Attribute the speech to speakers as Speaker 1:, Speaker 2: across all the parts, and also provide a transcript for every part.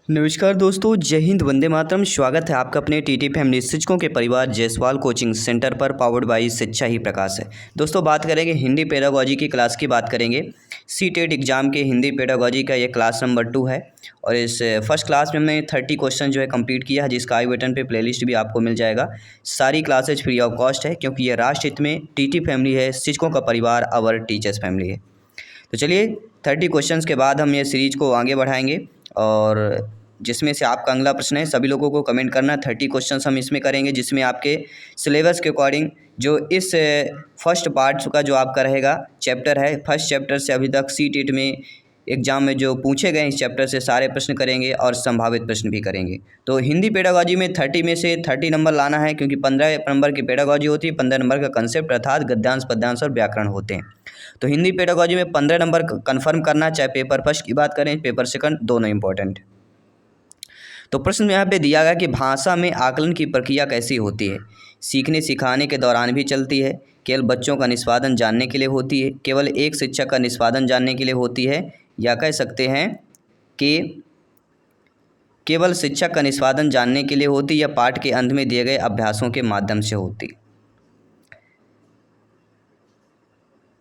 Speaker 1: नमस्कार दोस्तों, जय हिंद, वंदे मातरम। स्वागत है आपका अपने टीटी फैमिली शिक्षकों के परिवार जयसवाल कोचिंग सेंटर पर, पावर्ड बाई शिक्षा ही प्रकाश है। दोस्तों बात करेंगे हिंदी पेडागोजी की क्लास की बात करेंगे। सीटेट एग्जाम के हिंदी पेडागोजी का ये क्लास नंबर 2 है और इस फर्स्ट क्लास में हमने 30 क्वेश्चन जो है कंप्लीट किया है, जिसका आई बटन पे प्लेलिस्ट भी आपको मिल जाएगा। सारी क्लासेज फ्री ऑफ कॉस्ट है क्योंकि ये राष्ट्र हित में टीटी फैमिली है, शिक्षकों का परिवार अवर टीचर्स फैमिली है। तो चलिए 30 क्वेश्चंस के बाद हम ये सीरीज को आगे बढ़ाएंगे और जिसमें से आपका अगला प्रश्न है, सभी लोगों को कमेंट करना। 30 क्वेश्चंस हम इसमें करेंगे जिसमें आपके सिलेबस के अकॉर्डिंग जो इस फर्स्ट पार्ट का जो आपका रहेगा चैप्टर है, फर्स्ट चैप्टर से अभी तक सीटेट में एग्जाम में जो पूछे गए इस चैप्टर से सारे प्रश्न करेंगे और संभावित प्रश्न भी करेंगे। तो हिंदी पेडागोजी में 30 में से 30 नंबर लाना है क्योंकि 15 नंबर की पेडागोजी होती है, 15 नंबर का कंसेप्ट अर्थात गद्यांश, पद्यांश और व्याकरण होते हैं। तो हिंदी पेडागोजी में 15 नंबर कन्फर्म करना, चाहे पेपर फर्स्ट की बात करें पेपर सेकंड, दोनों इंपॉर्टेंट। तो प्रश्न यहाँ पे दिया गया कि भाषा में आकलन की प्रक्रिया कैसी होती है। सीखने सिखाने के दौरान भी चलती है, केवल बच्चों का निष्पादन जानने के लिए होती है, केवल एक शिक्षक का निष्पादन जानने के लिए होती है, या कह सकते हैं कि केवल शिक्षक का निष्पादन जानने के लिए होती है, या पाठ के अंत में दिए गए अभ्यासों के माध्यम से होती।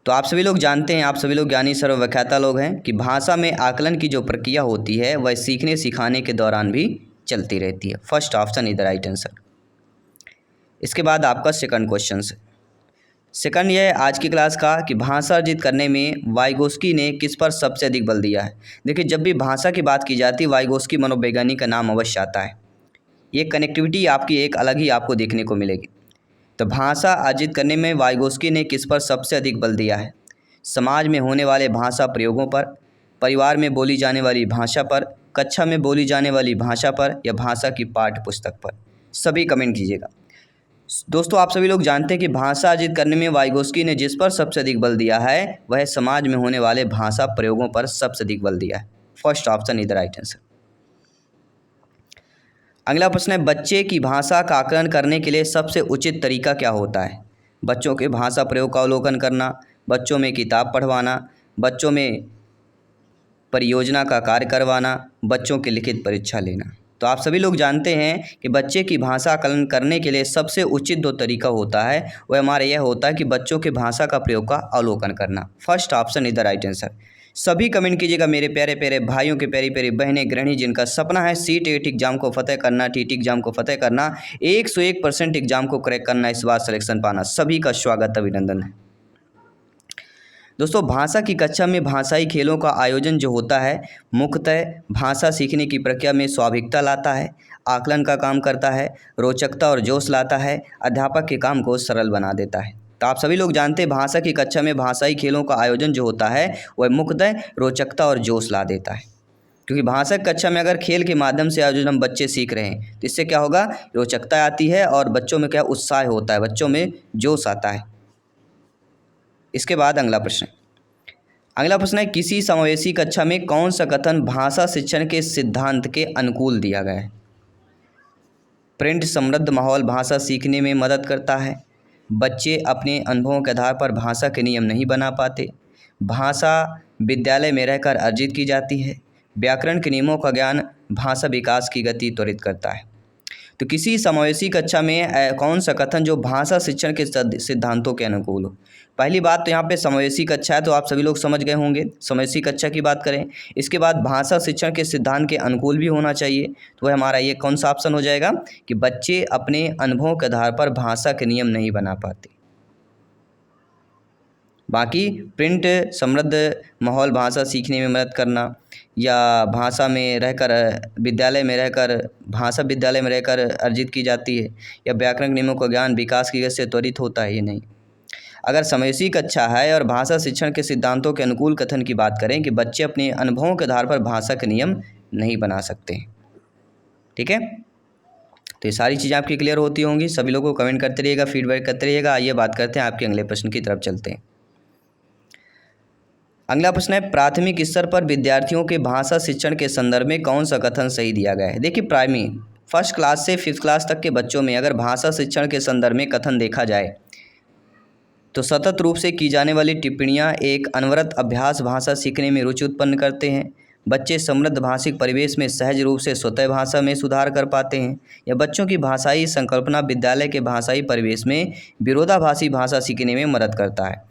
Speaker 1: तो आप सभी लोग जानते हैं, आप सभी लोग ज्ञानी सर्वव्याख्याता लोग हैं कि भाषा में आकलन की जो प्रक्रिया होती है वह सीखने सिखाने के दौरान भी चलती रहती है। First option is the right answer. इसके बाद आपका सेकंड क्वेश्चन है। सेकंड ये है आज की क्लास का कि भाषा अर्जित करने में वाइगोस्की ने किस पर सबसे अधिक बल दिया है। देखिए, जब भी भाषा की बात की जाती है वाइगोस्की मनोवैज्ञानिक का नाम अवश्य आता है। ये कनेक्टिविटी आपकी एक अलग ही आपको देखने को मिलेगी। तो भाषा अर्जित करने में वाइगोस्की ने किस पर सबसे अधिक बल दिया है। समाज में होने वाले भाषा प्रयोगों पर, परिवार में बोली जाने वाली भाषा पर, कक्षा में बोली जाने वाली भाषा पर, या भाषा की पाठ्य पुस्तक पर। सभी कमेंट कीजिएगा। दोस्तों आप सभी लोग जानते हैं कि भाषा अर्जित करने में वाइगोस्की ने जिस पर सबसे अधिक बल दिया है वह समाज में होने वाले भाषा प्रयोगों पर सबसे अधिक बल दिया है। First option is the right answer. अगला प्रश्न है, बच्चे की भाषा का आकलन करने के लिए सबसे उचित तरीका क्या होता है। बच्चों के भाषा प्रयोग का अवलोकन करना, बच्चों में किताब पढ़वाना, बच्चों में परियोजना का कार्य करवाना, बच्चों की लिखित परीक्षा लेना। तो आप सभी लोग जानते हैं कि बच्चे की भाषा आकलन करने के लिए सबसे उचित दो तरीका होता है, वह हमारा यह होता है कि बच्चों के भाषा का प्रयोग का अवलोकन करना। First option is the right answer. सभी कमेंट कीजिएगा मेरे प्यारे प्यारे भाइयों के, प्यारी प्यारी बहनें, गृहिणी जिनका सपना है सीटेट एग्जाम को फतेह करना, टीटी एग्जाम को फतेह करना, 101% एग्जाम को क्रैक करना, इस बार सिलेक्शन पाना। सभी का स्वागत, अभिनंदन है। दोस्तों भाषा की कक्षा में भाषाई खेलों का आयोजन जो होता है मुख्यतः भाषा सीखने की प्रक्रिया में स्वाभाविकता लाता है, आकलन का काम करता है, रोचकता और जोश लाता है, अध्यापक के काम को सरल बना देता है। तो आप सभी लोग जानते हैं भाषा की कक्षा में भाषाई खेलों का आयोजन जो होता है वह मुख्यतः रोचकता और जोश ला देता है, क्योंकि भाषा की कक्षा में अगर खेल के माध्यम से आयोजन हम बच्चे सीख रहे हैं तो इससे क्या होगा, रोचकता आती है और बच्चों में क्या उत्साह होता है, बच्चों में जोश आता है। इसके बाद अगला प्रश्न है, किसी समावेशी कक्षा में कौन सा कथन भाषा शिक्षण के सिद्धांत के अनुकूल दिया गया है। प्रिंट समृद्ध माहौल भाषा सीखने में मदद करता है, बच्चे अपने अनुभवों के आधार पर भाषा के नियम नहीं बना पाते, भाषा विद्यालय में रहकर अर्जित की जाती है, व्याकरण के नियमों का ज्ञान भाषा विकास की गति त्वरित करता है। तो किसी समावेशी कक्षा में कौन सा कथन जो भाषा शिक्षण के सिद्धांतों के अनुकूल हो। पहली बात तो यहाँ पे समावेशी कक्षा है तो आप सभी लोग समझ गए होंगे समावेशी कक्षा की बात करें। इसके बाद भाषा शिक्षण के सिद्धांत के अनुकूल भी होना चाहिए, तो वह हमारा ये कौन सा ऑप्शन हो जाएगा कि बच्चे अपने अनुभवों के आधार पर भाषा के नियम नहीं बना पाते। बाकी प्रिंट समृद्ध माहौल भाषा सीखने में मदद करना, या भाषा में रहकर विद्यालय में रहकर भाषा विद्यालय में रहकर अर्जित की जाती है, या व्याकरण नियमों का ज्ञान विकास की गति से त्वरित होता है, ये नहीं। अगर समावेशी कक्षा है और भाषा शिक्षण के सिद्धांतों के अनुकूल कथन की बात करें कि बच्चे अपने अनुभवों के आधार पर भाषा के नियम नहीं बना सकते, ठीक है। तो ये सारी चीज़ें आपकी क्लियर होती होंगी। सभी लोगों को कमेंट करते रहिएगा, फीडबैक करते रहिएगा। आइए बात करते हैं आपके अगले प्रश्न की तरफ चलते हैं। अगला प्रश्न है, प्राथमिक स्तर पर विद्यार्थियों के भाषा शिक्षण के संदर्भ में कौन सा कथन सही दिया गया है। देखिए प्राइमरी फर्स्ट क्लास से 5th क्लास तक के बच्चों में अगर भाषा शिक्षण के संदर्भ में कथन देखा जाए तो सतत रूप से की जाने वाली टिप्पणियाँ एक अनवरत अभ्यास भाषा सीखने में रुचि उत्पन्न करते हैं। बच्चे समृद्ध भाषिक परिवेश में सहज रूप से स्वतः भाषा में सुधार कर पाते हैं, या बच्चों की भाषाई संकल्पना विद्यालय के भाषाई परिवेश में विरोधाभासी भाषा सीखने में मदद करता है।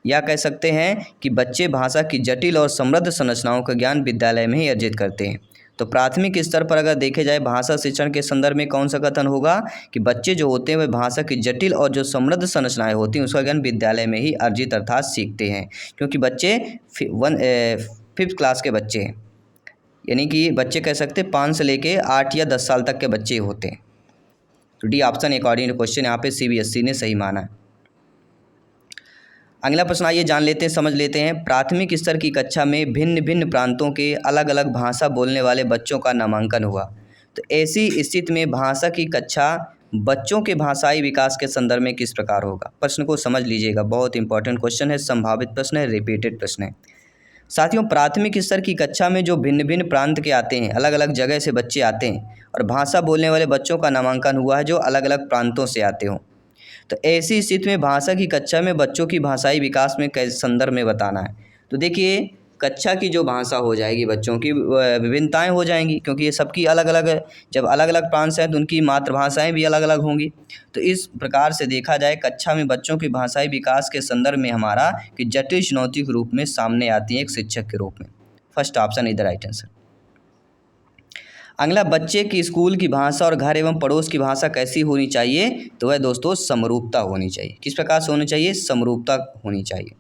Speaker 1: या कह सकते हैं कि बच्चे भाषा की जटिल और समृद्ध संरचनाओं का ज्ञान विद्यालय में ही अर्जित करते हैं। तो प्राथमिक स्तर पर अगर देखे जाए भाषा शिक्षण के संदर्भ में कौन सा कथन होगा कि बच्चे जो होते हैं वह भाषा की जटिल और जो समृद्ध संरचनाएं होती हैं उसका ज्ञान विद्यालय में ही अर्जित अर्थात सीखते हैं, क्योंकि बच्चे 5th क्लास के बच्चे हैं, यानी कि बच्चे कह सकते हैं 5 से लेके 8 या 10 साल तक के बच्चे होते हैं। तो D option according to question यहाँ पे CBSE ने सही माना है। अगला प्रश्न आइए जान लेते हैं, समझ लेते हैं। प्राथमिक स्तर की कक्षा में भिन्न भिन्न प्रांतों के अलग अलग भाषा बोलने वाले बच्चों का नामांकन हुआ। तो ऐसी स्थिति में भाषा की कक्षा बच्चों के भाषाई विकास के संदर्भ में किस प्रकार होगा? प्रश्न को समझ लीजिएगा, बहुत इंपॉर्टेंट क्वेश्चन है, संभावित प्रश्न है, रिपीटेड प्रश्न है। साथियों, प्राथमिक स्तर की कक्षा में जो भिन्न भिन्न प्रांत के आते हैं, अलग अलग जगह से बच्चे आते हैं, और भाषा बोलने वाले बच्चों का नामांकन हुआ है जो अलग अलग प्रांतों से आते हों। तो ऐसी स्थिति में भाषा की कक्षा में बच्चों की भाषाई विकास में कैसे संदर्भ में बताना है। तो देखिए, कक्षा की जो भाषा हो जाएगी बच्चों की विभिन्नताएं हो जाएंगी, क्योंकि ये सबकी अलग अलग है। जब अलग अलग प्रांत से हैं तो उनकी मातृभाषाएं भी अलग अलग होंगी। तो इस प्रकार से देखा जाए कक्षा में बच्चों की भाषाई विकास के संदर्भ में हमारा कि जटिल चुनौती के रूप में सामने आती है एक शिक्षक के रूप में। फर्स्ट ऑप्शन इधर राइट आंसर। अगला, बच्चे की स्कूल की भाषा और घर एवं पड़ोस की भाषा कैसी होनी चाहिए? तो वह दोस्तों समरूपता होनी चाहिए। किस प्रकार से होनी चाहिए? समरूपता होनी चाहिए।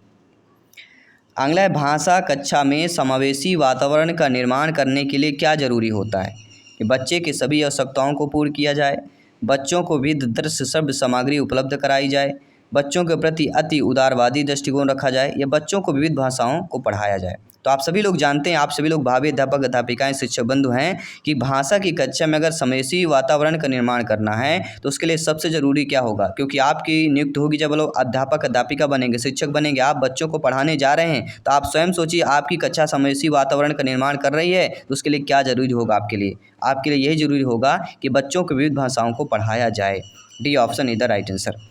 Speaker 1: अगला है, भाषा कक्षा में समावेशी वातावरण का निर्माण करने के लिए क्या जरूरी होता है? कि बच्चे की सभी आवश्यकताओं को पूर्ण किया जाए, बच्चों को विविध दृश्य शब्द सामग्री उपलब्ध कराई जाए, बच्चों के प्रति अति उदारवादी दृष्टिकोण रखा जाए, या बच्चों को विविध भाषाओं को पढ़ाया जाए। तो आप सभी लोग जानते हैं, आप सभी लोग भावी अध्यापक अध्यापिकाएं शिक्षक बंधु हैं कि भाषा की कक्षा में अगर समावेशी वातावरण का निर्माण करना है तो उसके लिए सबसे ज़रूरी क्या होगा? क्योंकि आपकी नियुक्त होगी, जब लोग अध्यापक अध्यापिका बनेंगे, शिक्षक बनेंगे, आप बच्चों को पढ़ाने जा रहे हैं, तो आप स्वयं सोचिए आपकी कक्षा समावेशी वातावरण का निर्माण कर रही है तो उसके लिए क्या ज़रूरी होगा? आपके लिए यही ज़रूरी होगा कि बच्चों को विविध भाषाओं को पढ़ाया जाए। डी ऑप्शन इधर राइट आंसर।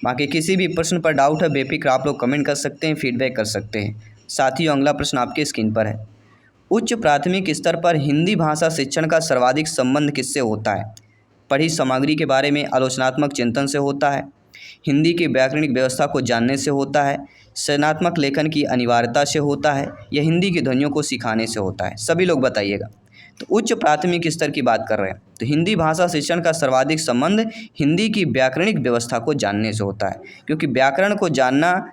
Speaker 1: बाकी किसी भी प्रश्न पर डाउट है बेफिक्र आप लोग कमेंट कर सकते हैं, फीडबैक कर सकते हैं। साथियों, अगला प्रश्न आपके स्क्रीन पर है। उच्च प्राथमिक स्तर पर हिंदी भाषा शिक्षण का सर्वाधिक संबंध किससे होता है? पढ़ी सामग्री के बारे में आलोचनात्मक चिंतन से होता है, हिंदी की व्याकरणिक व्यवस्था को जानने से होता है, सृजनात्मक लेखन की अनिवार्यता से होता है, या हिंदी की ध्वनियों को सिखाने से होता है? सभी लोग बताइएगा। तो उच्च प्राथमिक स्तर की बात कर रहे हैं तो हिंदी भाषा शिक्षण का सर्वाधिक संबंध हिंदी की व्याकरणिक व्यवस्था को जानने से होता है, क्योंकि व्याकरण को जानना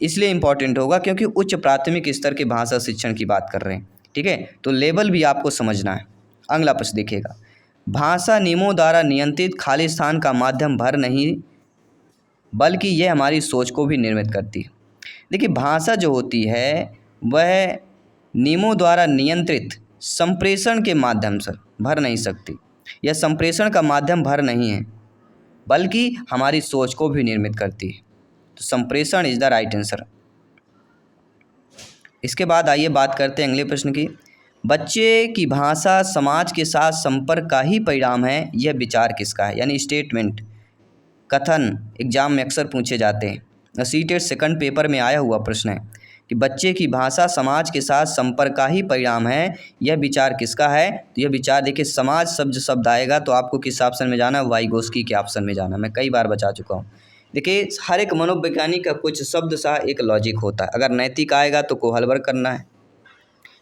Speaker 1: इसलिए इम्पॉर्टेंट होगा क्योंकि उच्च प्राथमिक स्तर के भाषा शिक्षण की बात कर रहे हैं। ठीक है, तो लेवल भी आपको समझना है। अगला प्रश्न देखिएगा, भाषा नियमों द्वारा नियंत्रित खाली स्थान का माध्यम भर नहीं बल्कि यह हमारी सोच को भी निर्मित करती है। देखिए, भाषा जो होती है वह नियमों द्वारा नियंत्रित संप्रेषण के माध्यम से भर नहीं सकती, यह संप्रेषण का माध्यम भर नहीं है बल्कि हमारी सोच को भी निर्मित करती है। तो संप्रेषण इज द राइट आंसर। इसके बाद आइए बात करते हैं अगले प्रश्न की। बच्चे की भाषा समाज के साथ संपर्क का ही परिणाम है, यह विचार किसका है? यानी स्टेटमेंट, कथन एग्जाम में अक्सर पूछे जाते हैं। सीटेट सेकंड पेपर में आया हुआ प्रश्न है कि बच्चे की भाषा समाज के साथ संपर्क का ही परिणाम है, यह विचार किसका है? तो यह विचार देखिए, समाज शब्द आएगा तो आपको किस ऑप्शन में जाना है? वाइगोस्की के ऑप्शन में जाना। मैं कई बार बता चुका हूँ। देखिए, हर एक मनोवैज्ञानिक का कुछ शब्द सा एक लॉजिक होता है। अगर नैतिक आएगा तो कोहलवर करना है,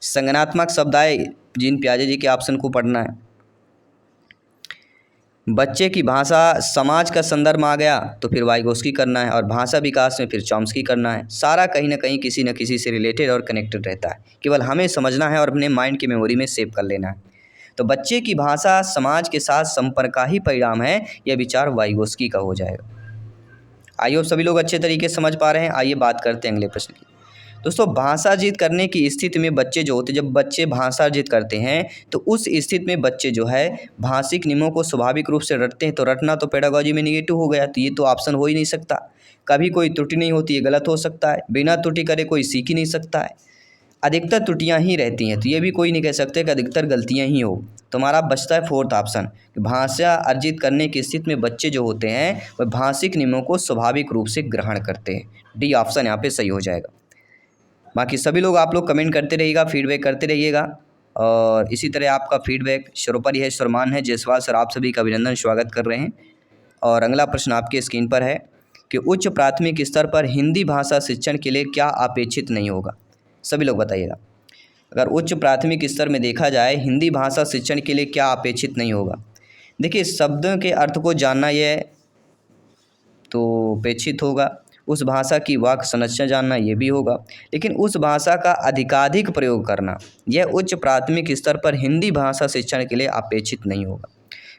Speaker 1: संज्ञानात्मक शब्द आए जीन पियाजे जी के ऑप्शन को पढ़ना है, बच्चे की भाषा समाज का संदर्भ आ गया तो फिर वाइगोस्की करना है, और भाषा विकास में फिर चॉम्स्की करना है। सारा कहीं ना कहीं किसी न किसी से रिलेटेड और कनेक्टेड रहता है, केवल हमें समझना है और अपने माइंड की मेमोरी में सेव कर लेना है। तो बच्चे की भाषा समाज के साथ संपर्क का ही परिणाम है, यह विचार वाइगोस्की का हो जाएगा। आइए, सभी लोग अच्छे तरीके से समझ पा रहे हैं। आइए बात करते हैं अगले प्रश्न की। दोस्तों, भाषा अर्जित करने की स्थिति में बच्चे जो होते हैं, जब बच्चे भाषा अर्जित करते हैं तो उस स्थिति में बच्चे जो है भाषिक नियमों को स्वाभाविक रूप से रटते हैं। तो रटना तो पेडागोजी में निगेटिव हो गया, तो ये तो ऑप्शन हो ही नहीं सकता। कभी कोई त्रुटि नहीं होती, ये गलत हो सकता है। बिना त्रुटि करे कोई सीख ही नहीं सकता है, अधिकतर त्रुटियाँ ही रहती हैं। तो ये भी कोई नहीं कह सकते कि अधिकतर गलतियाँ ही हो। तो हमारा बचता है फोर्थ ऑप्शन, भाषा अर्जित करने की स्थिति में बच्चे जो होते हैं वह भाषिक नियमों को स्वाभाविक रूप से ग्रहण करते हैं। डी ऑप्शन यहाँ पे सही हो जाएगा। बाकी सभी लोग आप लोग कमेंट करते रहिएगा, फीडबैक करते रहिएगा और इसी तरह आपका फीडबैक सर्वोपरि है, सर्वमान्य है। जायसवाल सर आप सभी का अभिनंदन, स्वागत कर रहे हैं। और अगला प्रश्न आपके स्क्रीन पर है कि उच्च प्राथमिक स्तर पर हिंदी भाषा शिक्षण के लिए क्या अपेक्षित नहीं होगा? सभी लोग बताइएगा। अगर उच्च प्राथमिक स्तर में देखा जाए हिंदी भाषा शिक्षण के लिए क्या अपेक्षित नहीं होगा? देखिए, शब्दों के अर्थ को जानना यह तो अपेक्षित होगा, उस भाषा की वाक्य संरचना जानना ये भी होगा, लेकिन उस भाषा का अधिकाधिक प्रयोग करना यह उच्च प्राथमिक स्तर पर हिंदी भाषा शिक्षण के लिए अपेक्षित नहीं होगा।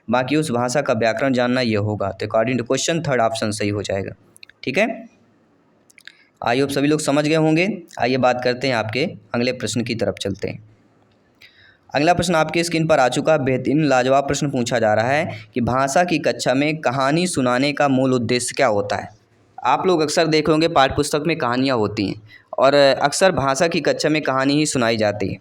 Speaker 1: बाकी उस भाषा का व्याकरण जानना ये होगा। तो according to question third option सही हो जाएगा। ठीक है, आई होप सभी लोग समझ गए होंगे। आइए बात करते हैं, आपके अगले प्रश्न की तरफ चलते हैं। अगला प्रश्न आपके स्क्रीन पर आ चुका है। बेहतरीन लाजवाब प्रश्न पूछा जा रहा है कि भाषा की कक्षा में कहानी सुनाने का मूल उद्देश्य क्या होता है? आप लोग अक्सर देखे होंगे पाठ्य पुस्तक में कहानियाँ होती हैं और अक्सर भाषा की कक्षा में कहानी ही सुनाई जाती है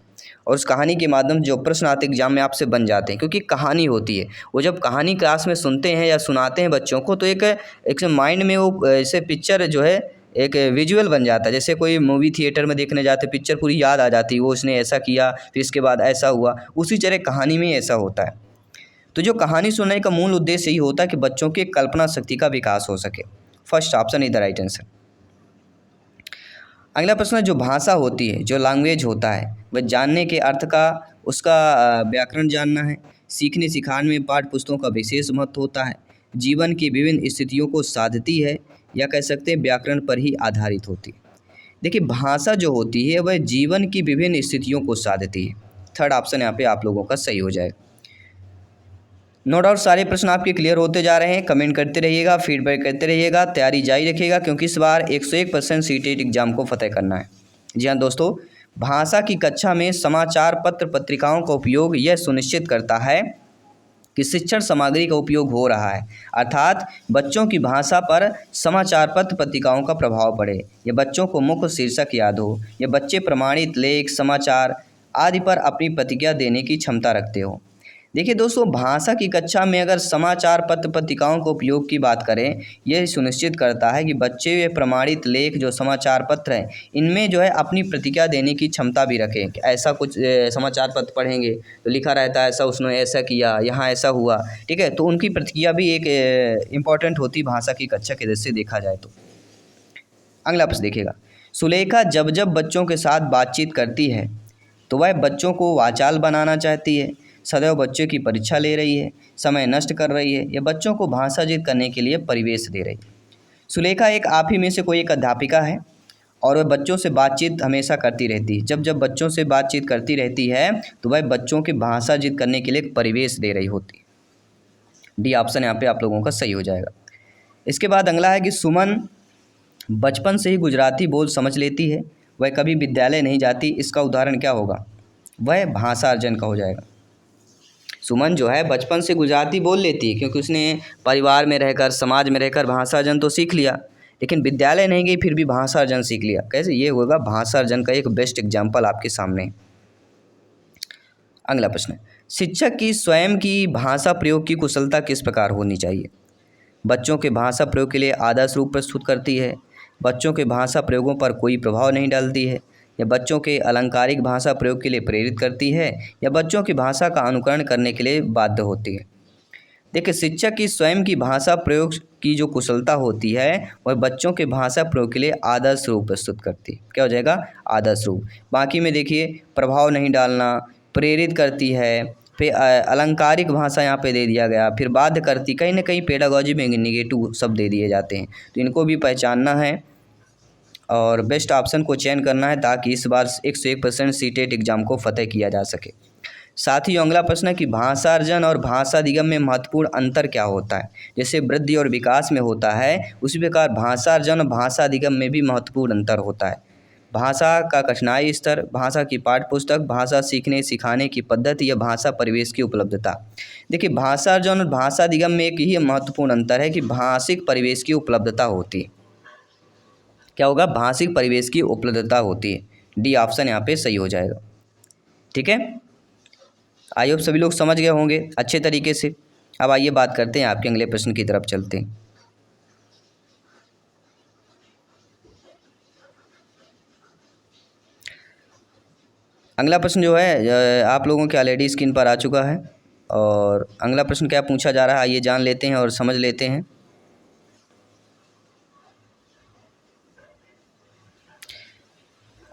Speaker 1: और उस कहानी के माध्यम जो प्रश्न आते एग्जाम में आपसे बन जाते हैं, क्योंकि कहानी होती है। वो जब कहानी क्लास में सुनते हैं या सुनाते हैं बच्चों को, तो एक माइंड में वो ऐसे पिक्चर जो है एक विजुअल बन जाता है। जैसे कोई मूवी थिएटर में देखने जाते, पिक्चर पूरी याद आ जाती है, वो उसने ऐसा किया फिर इसके बाद ऐसा हुआ। उसी तरह कहानी में ऐसा होता है। तो जो कहानी सुनने का मूल उद्देश्य यही होता है कि बच्चों की कल्पना शक्ति का विकास हो सके। First option is the right answer. अगला प्रश्न है, जो भाषा होती है, जो लैंग्वेज होता है, वह जानने के अर्थ का उसका व्याकरण जानना है। सीखने सिखाने में पाठ्य पुस्तकों का विशेष महत्व होता है। जीवन की विभिन्न स्थितियों को साधती है, या कह सकते हैं व्याकरण पर ही आधारित होती है। देखिए, भाषा जो होती है वह जीवन की विभिन्न स्थितियों को साधती है। थर्ड ऑप्शन यहाँ पे आप लोगों का सही हो जाएगा। नो डाउट सारे प्रश्न आपके क्लियर होते जा रहे हैं। कमेंट करते रहिएगा, फीडबैक करते रहिएगा, तैयारी जारी रखिएगा, क्योंकि इस बार 101% सीटेट एग्जाम को फतेह करना है। जी हाँ दोस्तों, भाषा की कक्षा में समाचार पत्र पत्रिकाओं का उपयोग यह सुनिश्चित करता है कि शिक्षण सामग्री का उपयोग हो रहा है, अर्थात बच्चों की भाषा पर समाचार पत्र पत्रिकाओं का प्रभाव पड़े, या बच्चों को मुख्य शीर्षक याद हो, या बच्चे प्रमाणित लेख समाचार आदि पर अपनी प्रतिक्रिया देने की क्षमता रखते हो। देखिए दोस्तों, भाषा की कक्षा में अगर समाचार पत्र पत्रिकाओं के उपयोग की बात करें, यह सुनिश्चित करता है कि बच्चे वे प्रमाणित लेख जो समाचार पत्र हैं इनमें जो है अपनी प्रतिक्रिया देने की क्षमता भी रखें कि ऐसा कुछ समाचार पत्र पढ़ेंगे तो लिखा रहता है ऐसा, उसने ऐसा किया, यहाँ ऐसा हुआ। ठीक है, तो उनकी प्रतिक्रिया भी एक इम्पॉर्टेंट होती भाषा की कक्षा के दृष्टि से देखा जाए तो। अगला प्रश्न देखिएगा, सुलेखा जब जब बच्चों के साथ बातचीत करती है तो वह बच्चों को वाचाल बनाना चाहती है, सदैव बच्चों की परीक्षा ले रही है, समय नष्ट कर रही है, या बच्चों को भाषाजित करने के लिए परिवेश दे रही है। सुलेखा एक आप ही में से कोई एक अध्यापिका है और वह बच्चों से बातचीत हमेशा करती रहती है। जब जब बच्चों से बातचीत करती रहती है तो वह बच्चों की भाषाजित करने के लिए एक परिवेश दे रही होती है। डी ऑप्शन यहाँ पे आप लोगों का सही हो जाएगा। इसके बाद अगला है कि सुमन बचपन से ही गुजराती बोल समझ लेती है, वह कभी विद्यालय नहीं जाती, इसका उदाहरण क्या होगा? वह भाषा अर्जन का हो जाएगा। सुमन जो है बचपन से गुजराती बोल लेती है क्योंकि उसने परिवार में रहकर समाज में रहकर भाषा अर्जन तो सीख लिया, लेकिन विद्यालय नहीं गई फिर भी भाषा अर्जन सीख लिया। कैसे? ये होगा भाषा अर्जन का एक बेस्ट एग्जाम्पल आपके सामने। अगला प्रश्न, शिक्षक की स्वयं की भाषा प्रयोग की कुशलता किस प्रकार होनी चाहिए? बच्चों के भाषा प्रयोग के लिए आदर्श रूप प्रस्तुत करती है, बच्चों के भाषा प्रयोगों पर कोई प्रभाव नहीं डालती है, या बच्चों के अलंकारिक भाषा प्रयोग के लिए प्रेरित करती है, या बच्चों की भाषा का अनुकरण करने के लिए बाध्य होती है। देखिए, शिक्षक की स्वयं की भाषा प्रयोग की जो कुशलता होती है वह बच्चों के भाषा प्रयोग के लिए आदर्श रूप प्रस्तुत करती है। क्या हो जाएगा? आदर्श रूप। बाकी में देखिए, प्रभाव नहीं डालना, प्रेरित करती है, फिर अलंकारिक भाषा यहाँ पे दे दिया गया, फिर बाध्य करती, कहीं ना कहीं पेडागॉजी में निगेटिव शब्द दे दिए जाते हैं, तो इनको भी पहचानना है और बेस्ट ऑप्शन को चयन करना है ताकि इस बार 101% सीटेट एग्जाम को फतेह किया जा सके। साथ ही अगला प्रश्न है कि भाषा अर्जन और भाषा अधिगम में महत्वपूर्ण अंतर क्या होता है? जैसे वृद्धि और विकास में होता है, उसी प्रकार भाषा अर्जन और भाषा अधिगम में भी महत्वपूर्ण अंतर होता है। भाषा का कठिनाई स्तर, भाषा की पाठ्य पुस्तक, भाषा सीखने सिखाने की पद्धति या भाषा परिवेश की उपलब्धता। देखिए, भाषा अर्जन और भाषा अधिगम में एक ही महत्वपूर्ण अंतर है कि भाषिक परिवेश की उपलब्धता होती है। क्या होगा? भाषिक परिवेश की उपलब्धता होती है। डी ऑप्शन यहाँ पे सही हो जाएगा। ठीक है, आई होप सभी लोग समझ गए होंगे अच्छे तरीके से। अब आइए बात करते हैं, आपके अगले प्रश्न की तरफ चलते हैं। अगला प्रश्न जो है आप लोगों के ऑलरेडी स्क्रीन पर आ चुका है। और अगला प्रश्न क्या पूछा जा रहा है, आइए जान लेते हैं और समझ लेते हैं।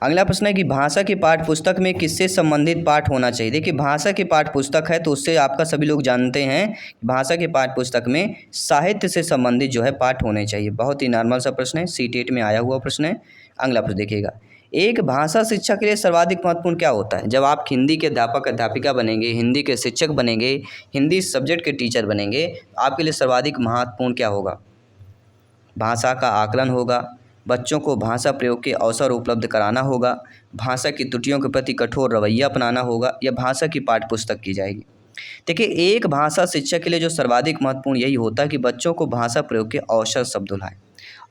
Speaker 1: अगला प्रश्न है कि भाषा की पाठ्य पुस्तक में किससे संबंधित पाठ होना चाहिए। देखिए भाषा की पाठ्य पुस्तक है तो उससे आपका सभी लोग जानते हैं भाषा की पाठ्य पुस्तक में साहित्य से संबंधित जो है पाठ होने चाहिए। बहुत ही नॉर्मल सा प्रश्न है, सीटेट में आया हुआ प्रश्न है। अगला प्रश्न देखिएगा, एक भाषा शिक्षा के लिए सर्वाधिक महत्वपूर्ण क्या होता है। जब आप हिंदी के अध्यापक अध्यापिका बनेंगे, हिंदी के शिक्षक बनेंगे, हिंदी सब्जेक्ट के टीचर बनेंगे, आपके लिए सर्वाधिक महत्वपूर्ण क्या होगा। भाषा का आकलन होगा, बच्चों को भाषा प्रयोग के अवसर उपलब्ध कराना होगा, भाषा की त्रुटियों के प्रति कठोर रवैया अपनाना होगा, या भाषा की पाठ्य पुस्तक की जाएगी। देखिए एक भाषा शिक्षा के लिए जो सर्वाधिक महत्वपूर्ण यही होता है कि बच्चों को भाषा प्रयोग के अवसर शब्द लाएं।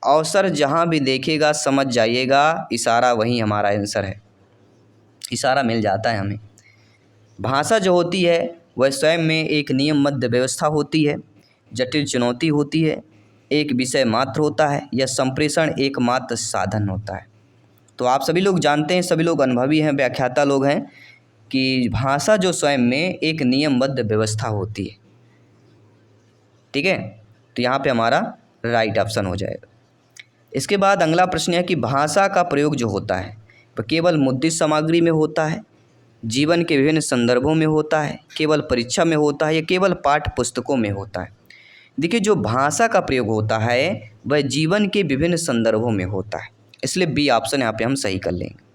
Speaker 1: अवसर जहाँ भी देखिएगा समझ जाइएगा, इशारा वही हमारा आंसर है, इशारा मिल जाता है हमें। भाषा जो होती है वह स्वयं में एक नियमबद्ध व्यवस्था होती है, जटिल चुनौती होती है, एक विषय मात्र होता है, या संप्रेषण एकमात्र साधन होता है। तो आप सभी लोग जानते हैं, सभी लोग अनुभवी हैं, व्याख्याता लोग हैं कि भाषा जो स्वयं में एक नियमबद्ध व्यवस्था होती है। ठीक है, तो यहाँ पे हमारा राइट ऑप्शन हो जाएगा। इसके बाद अगला प्रश्न है कि भाषा का प्रयोग जो होता है वह केवल मुद्रित सामग्री में होता है, जीवन के विभिन्न संदर्भों में होता है, केवल परीक्षा में होता है, या केवल पाठ्य पुस्तकों में होता है। देखिए जो भाषा का प्रयोग होता है वह जीवन के विभिन्न संदर्भों में होता है, इसलिए बी ऑप्शन यहाँ पे हम सही कर लेंगे।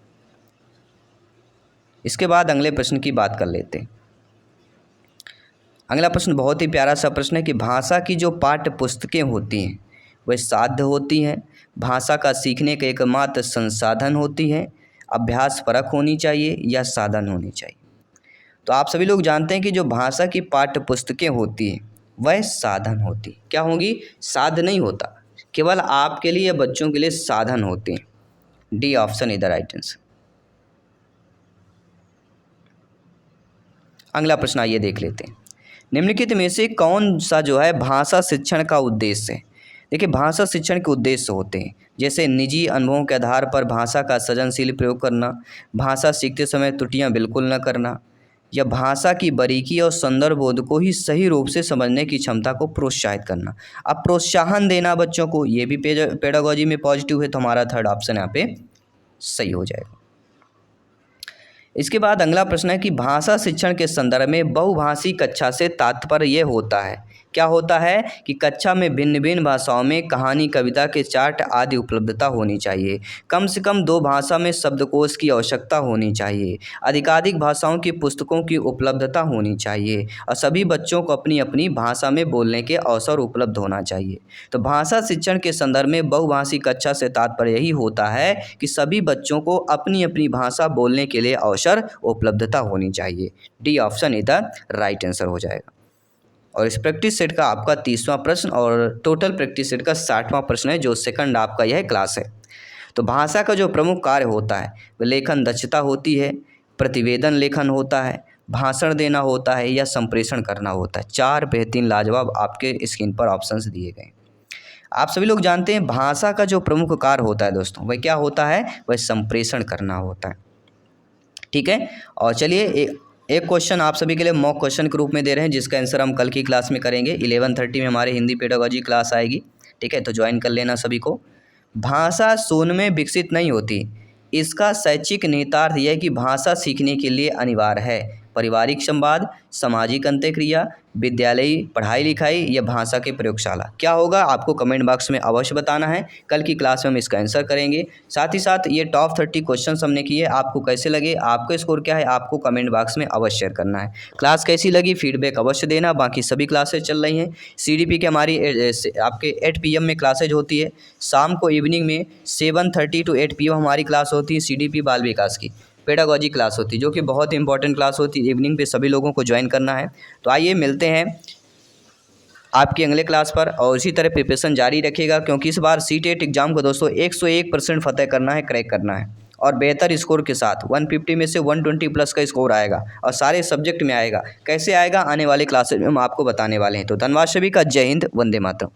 Speaker 1: इसके बाद अगले प्रश्न की बात कर लेते हैं। अगला प्रश्न बहुत ही प्यारा सा प्रश्न है कि भाषा की जो पाठ्य पुस्तकें होती हैं वह साध्य होती हैं, भाषा का सीखने का एकमात्र संसाधन होती है, अभ्यास परक होनी चाहिए, या साधन होनी चाहिए। तो आप सभी लोग जानते हैं कि जो भाषा की पाठ्य पुस्तकें होती हैं वह साधन होती, क्या होंगी, साध्य नहीं होता, केवल आपके लिए या बच्चों के लिए साधन होते हैं। D option is the right answer. अगला प्रश्न आइए देख लेते हैं, निम्नलिखित में से कौन सा जो है भाषा शिक्षण का उद्देश्य है। देखिए भाषा शिक्षण के उद्देश्य होते हैं जैसे निजी अनुभवों के आधार पर भाषा का सृजनशील प्रयोग करना, भाषा सीखते समय त्रुटियां बिल्कुल न करना, या भाषा की बारीकी और संदर्भ बोध को ही सही रूप से समझने की क्षमता को प्रोत्साहित करना। अब प्रोत्साहन देना बच्चों को, ये भी पेडागोजी में पॉजिटिव है, तो हमारा थर्ड ऑप्शन यहाँ पे सही हो जाएगा। इसके बाद अगला प्रश्न है कि भाषा शिक्षण के संदर्भ में बहुभाषी कक्षा से तात्पर्य यह होता है, क्या होता है कि कक्षा में भिन्न भिन्न भाषाओं में कहानी, कविता के चार्ट आदि उपलब्धता होनी चाहिए, कम से कम 2 भाषा में शब्दकोश की आवश्यकता होनी चाहिए, अधिकाधिक भाषाओं की पुस्तकों की उपलब्धता होनी चाहिए, और सभी बच्चों को अपनी अपनी भाषा में बोलने के अवसर उपलब्ध होना चाहिए। तो भाषा शिक्षण के संदर्भ में बहुभाषी कक्षा से तात्पर्य यही होता है कि सभी बच्चों को अपनी अपनी भाषा बोलने के लिए अवसर उपलब्धता होनी चाहिए। D option is the right answer हो जाएगा। और इस प्रैक्टिस सेट का आपका 30वां प्रश्न और टोटल प्रैक्टिस सेट का 60वां प्रश्न है, जो सेकंड आपका यह क्लास है। तो भाषा का जो प्रमुख कार्य होता है वह लेखन दक्षता होती है, प्रतिवेदन लेखन होता है, भाषण देना होता है, या संप्रेषण करना होता है। 4 बेहतरीन लाजवाब आपके स्क्रीन पर ऑप्शंस दिए गए। आप सभी लोग जानते हैं भाषा का जो प्रमुख कार्य होता है दोस्तों वह क्या होता है, वह संप्रेषण करना होता है। ठीक है, और चलिए एक क्वेश्चन आप सभी के लिए मॉक क्वेश्चन के रूप में दे रहे हैं, जिसका आंसर हम कल की क्लास में करेंगे। 11:30 में हमारे हिंदी पेडागोजी क्लास आएगी। ठीक है, तो ज्वाइन कर लेना सभी को। भाषा शून्य में विकसित नहीं होती, इसका शैक्षिक निहितार्थ यह है कि भाषा सीखने के लिए अनिवार्य है। पारिवारिक संवाद, सामाजिक अंतःक्रिया, विद्यालयी पढ़ाई लिखाई, या भाषा की प्रयोगशाला। क्या होगा आपको कमेंट बॉक्स में अवश्य बताना है। कल की क्लास में हम इसका आंसर करेंगे। साथ ही साथ ये टॉप 30 क्वेश्चन हमने किए, आपको कैसे लगे, आपका स्कोर क्या है, आपको कमेंट बॉक्स में अवश्य शेयर करना है। क्लास कैसी लगी फीडबैक अवश्य देना। बाकी सभी क्लासेज चल रही हैं। CDP की हमारी आपके 8 PM में क्लासेज होती है। शाम को इवनिंग में 7:30 to 8 PM हमारी क्लास होती है CDP बाल विकास की पेडागोजी क्लास होती है, जो कि बहुत इंपॉर्टेंट क्लास होती है। इवनिंग पे सभी लोगों को ज्वाइन करना है। तो आइए मिलते हैं आपकी अगले क्लास पर, और इसी तरह प्रिपरेशन जारी रखिएगा, क्योंकि इस बार CTET एग्जाम को दोस्तों 101% फतेह करना है, क्रैक करना है, और बेहतर स्कोर के साथ 150 में से 120 प्लस का स्कोर आएगा, और सारे सब्जेक्ट में आएगा। कैसे आएगा आने वाले क्लासेज में हम आपको बताने वाले हैं। तो धन्यवाद सभी का, जय हिंद, वंदे मातरम।